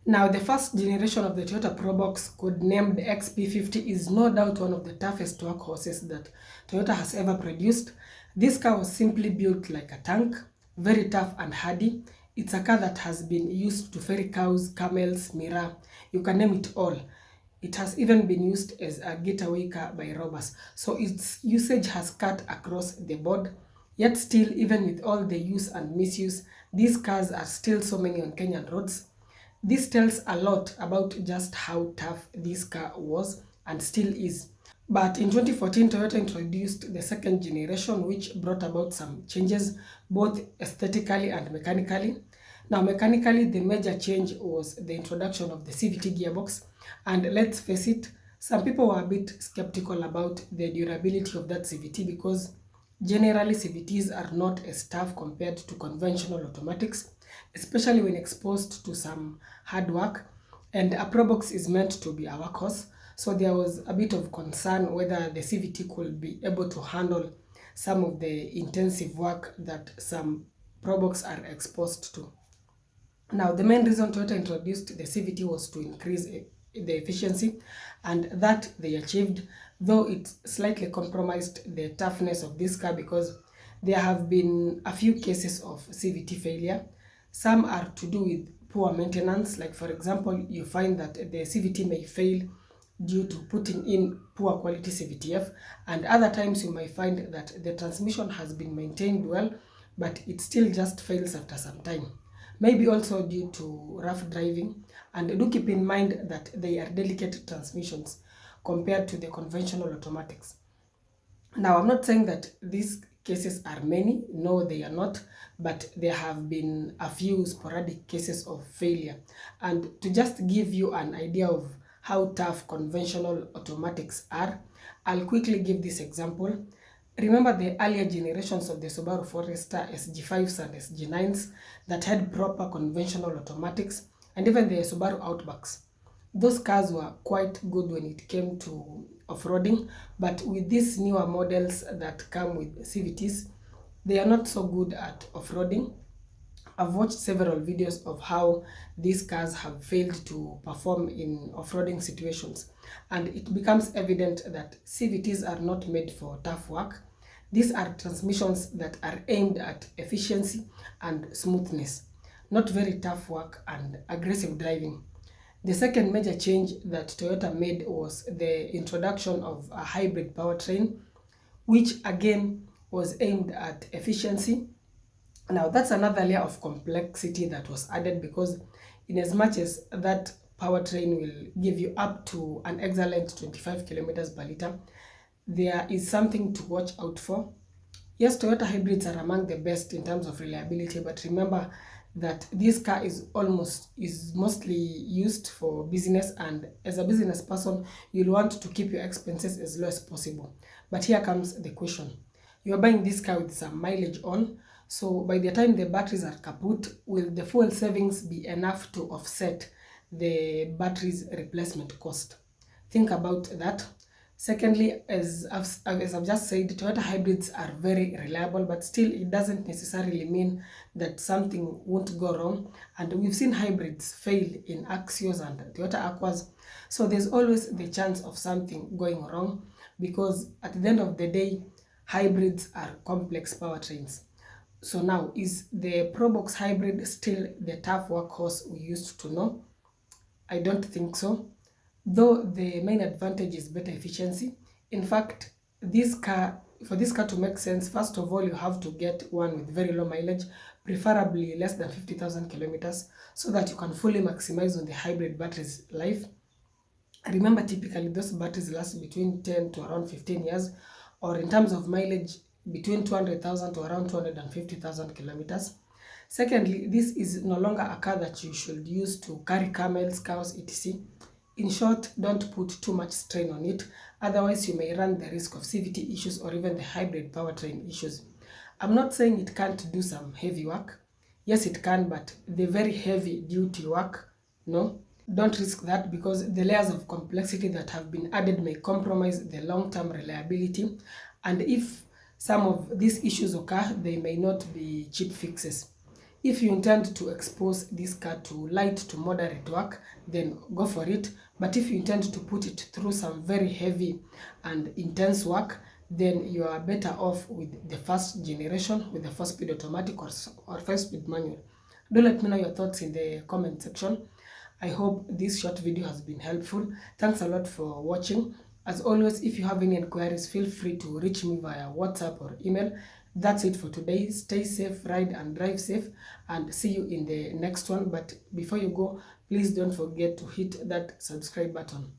Now, the first generation of the Toyota Probox, codenamed XP50, is no doubt one of the toughest workhorses that Toyota has ever produced. This car was simply built like a tank, very tough and hardy. It's a car that has been used to ferry cows, camels, Mira, you can name it all. It has even been used as a getaway car by robbers. So its usage has cut across the board. Yet still, even with all the use and misuse, these cars are still so many on Kenyan roads. This tells a lot about just how tough this car was and still is. But in 2014, Toyota introduced the second generation, which brought about some changes, both aesthetically and mechanically. Now, mechanically, the major change was the introduction of the CVT gearbox. And let's face it, some people were a bit skeptical about the durability of that CVT because generally CVTs are not as tough compared to conventional automatics, especially when exposed to some hard work. And a Probox is meant to be a workhorse, so there was a bit of concern whether the CVT could be able to handle some of the intensive work that some Probox are exposed to. Now, the main reason Toyota introduced the CVT was to increase the efficiency, and that they achieved, though it slightly compromised the toughness of this car because there have been a few cases of CVT failure. Some are to do with poor maintenance, like for example, you find that the CVT may fail due to putting in poor quality CVTF, and other times you might find that the transmission has been maintained well, but it still just fails after some time. Maybe also due to rough driving, and do keep in mind that they are delicate transmissions compared to the conventional automatics. Now, I'm not saying that these cases are many, no, they are not, but there have been a few sporadic cases of failure. And to just give you an idea of how tough conventional automatics are, I'll quickly give this example. Remember the earlier generations of the Subaru Forester SG5s and SG9s that had proper conventional automatics, and even the Subaru Outbacks. Those cars were quite good when it came to off-roading, but with these newer models that come with CVTs, they are not so good at off-roading. I've watched several videos of how these cars have failed to perform in off-roading situations, and it becomes evident that CVTs are not made for tough work. These are transmissions that are aimed at efficiency and smoothness, not very tough work and aggressive driving. The second major change that Toyota made was the introduction of a hybrid powertrain, which again was aimed at efficiency. Now, that's another layer of complexity that was added because, in as much as that powertrain will give you up to an excellent 25 kilometers per liter, there is something to watch out for. Yes, Toyota hybrids are among the best in terms of reliability, but remember that this car is mostly used for business, and as a business person, you'll want to keep your expenses as low as possible. But here comes the question. You're buying this car with some mileage on, so by the time the batteries are kaput, will the fuel savings be enough to offset the battery's replacement cost? Think about that. Secondly, as I've just said, Toyota hybrids are very reliable, but still it doesn't necessarily mean that something won't go wrong. And we've seen hybrids fail in Axios and Toyota Aquas. So there's always the chance of something going wrong because at the end of the day, hybrids are complex powertrains. So now, is the Probox hybrid still the tough workhorse we used to know? I don't think so. Though the main advantage is better efficiency. In fact, for this car to make sense, first of all, you have to get one with very low mileage, preferably less than 50,000 kilometers, so that you can fully maximize on the hybrid battery's life. Remember, typically those batteries last between 10 to around 15 years, or in terms of mileage, between 200,000 to around 250,000 kilometers. Secondly, this is no longer a car that you should use to carry camels, cows, etc. In short, don't put too much strain on it, otherwise you may run the risk of CVT issues or even the hybrid powertrain issues. I'm not saying it can't do some heavy work. Yes, it can, but the very heavy duty work, no. Don't risk that because the layers of complexity that have been added may compromise the long-term reliability, and if some of these issues occur, they may not be cheap fixes. If you intend to expose this car to light to moderate work, then go for it. But if you intend to put it through some very heavy and intense work, then you are better off with the first generation, with the 4-speed automatic or 5-speed manual. Do let me know your thoughts in the comment section. I hope this short video has been helpful. Thanks a lot for watching. As always, if you have any inquiries, feel free to reach me via WhatsApp or email. That's it for today. Stay safe, ride and drive safe, and see you in the next one. But before you go, please don't forget to hit that subscribe button.